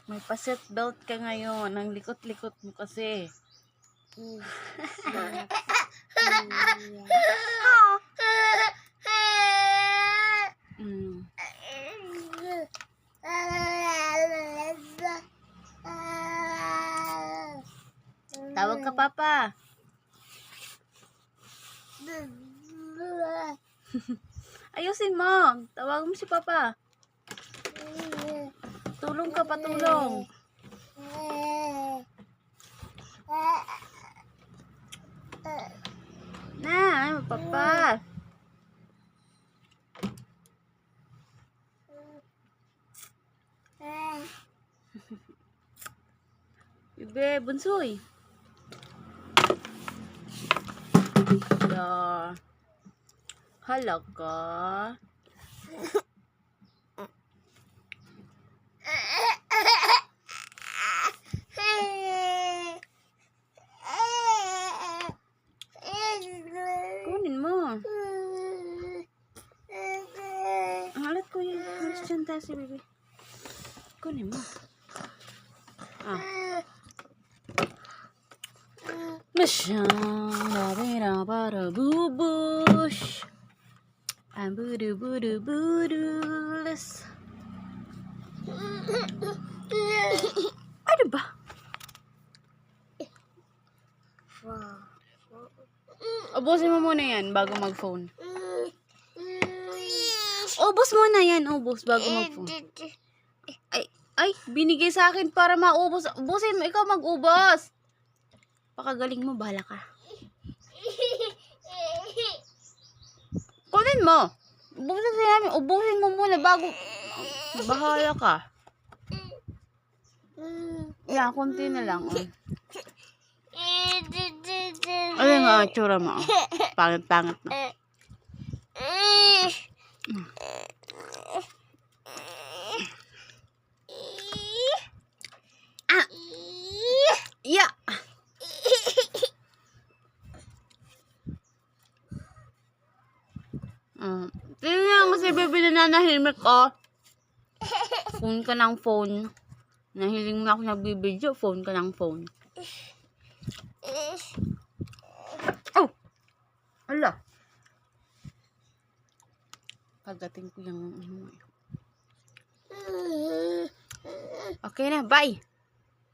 May pa-seat belt ka ngayon. Ang likot-likot mo kasi. Tawag ka, Papa. Ayusin mo. Tawag mo si Papa. Tulong ka, patulong. Na, Papa. Bebe, bunsoy. Yeah. Halaga. Kunin mo. Ang halat ko yung Christian tayo si Bebe. Kunin mo. Masyang para bubush. Ang budu-budu-budulas. Ano ba? Ubusin mo muna yan bago mag-phone. Ubus muna yan. Ubus bago mag-phone. Ay, binigay sa akin para maubos. Ubusin mo. Ikaw mag-ubos. Pakagaling mo, bahala ka. Kunin mo. Ubusin mo muna bago. Bahala ka. Yan, konti na lang. Ano nga, tsura mo. Pangit-pangit na. Yeah. Tingnan mo si Bebe na nanahimik ko. Phone ka ng phone. Nahiling na ako nagbibideo. Phone ka ng phone. Oh! Ala! Pagdating ko yung... Okay na, bye!